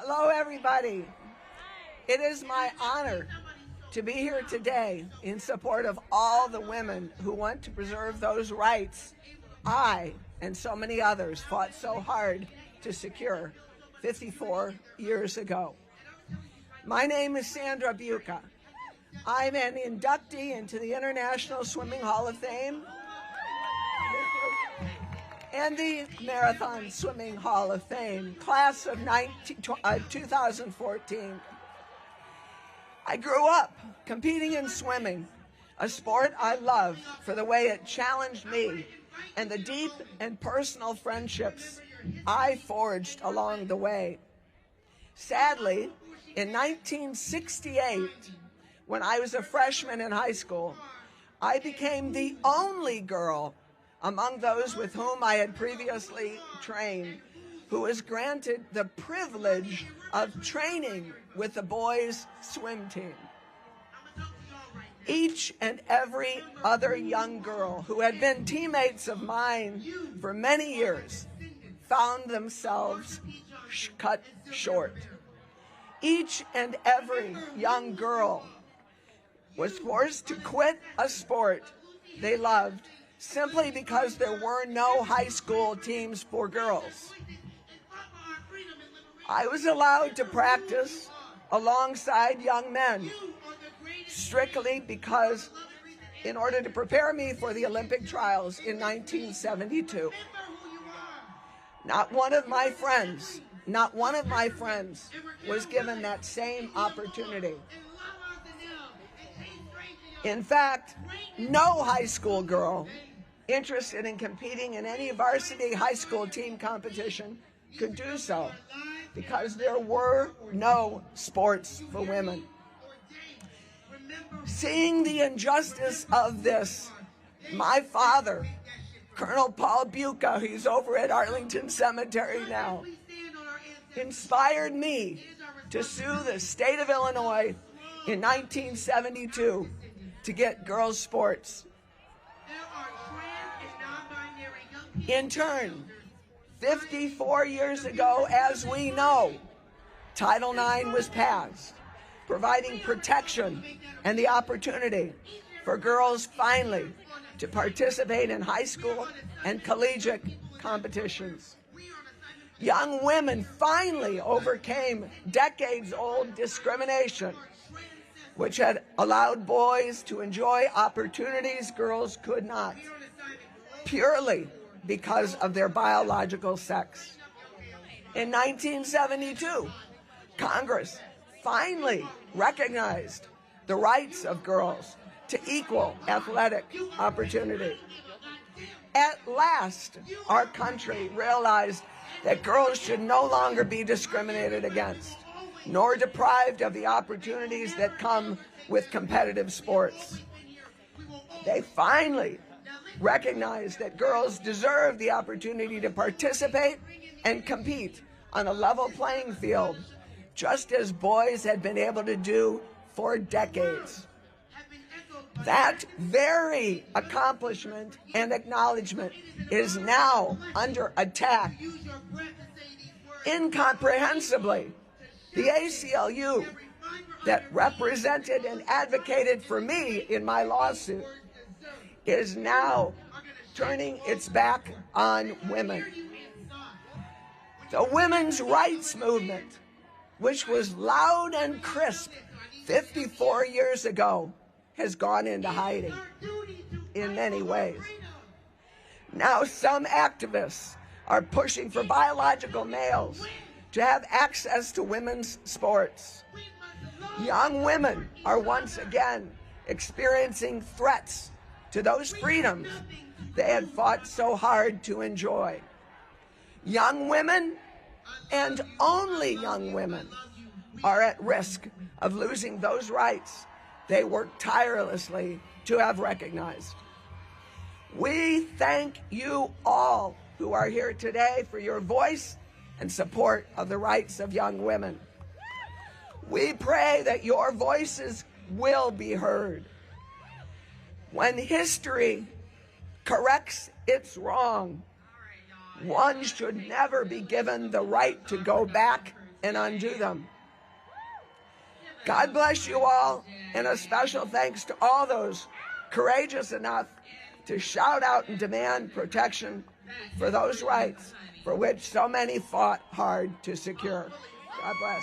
Hello, everybody. It is my honor to be here today in support of all the women who want to preserve those rights I and so many others fought so hard to secure 54 years ago. My name is Sandra Bucha. I'm an inductee into the International Swimming Hall of Fame and the Marathon Swimming Hall of Fame, class of 2014. I grew up competing in swimming, a sport I love for the way it challenged me and the deep and personal friendships I forged along the way. Sadly, in 1968, when I was a freshman in high school, I became the only girl among those with whom I had previously trained who was granted the privilege of training with the boys' swim team. Each and every other young girl who had been teammates of mine for many years found themselves cut short. Each and every young girl was forced to quit a sport they loved simply because there were no high school teams for girls. I was allowed to practice alongside young men strictly because in order to prepare me for the Olympic trials in 1972. Not one of my friends was given that same opportunity. In fact, no high school girl interested in competing in any varsity high school team competition could do so because there were no sports for women. Seeing the injustice of this, my father, Colonel Paul Bucha, he's over at Arlington Cemetery now, inspired me to sue the state of Illinois in 1972 to get girls' sports. In turn, 54 years ago, as we know, Title IX was passed, providing protection and the opportunity for girls finally to participate in high school and collegiate competitions. Young women finally overcame decades-old discrimination, which had allowed boys to enjoy opportunities girls could not, purely because of their biological sex. In 1972, Congress finally recognized the rights of girls to equal athletic opportunity. At last, our country realized that girls should no longer be discriminated against, nor deprived of the opportunities that come with competitive sports. They finally recognized that girls deserve the opportunity to participate and compete on a level playing field, just as boys had been able to do for decades. That very accomplishment and acknowledgement is now under attack. Incomprehensibly, the ACLU that represented and advocated for me in my lawsuit is now turning its back on women. The women's rights movement, which was loud and crisp 54 years ago, has gone into hiding in many ways. Now some activists are pushing for biological males to have access to women's sports. Young women are once again experiencing threats to those freedoms they had fought so hard to enjoy. Young women, and only young women, are at risk of losing those rights they worked tirelessly to have recognized. We thank you all who are here today for your voice and support of the rights of young women. We pray that your voices will be heard. When history corrects its wrong, one should never be given the right to go back and undo them. God bless you all, and a special thanks to all those courageous enough to shout out and demand protection for those rights for which so many fought hard to secure. God bless.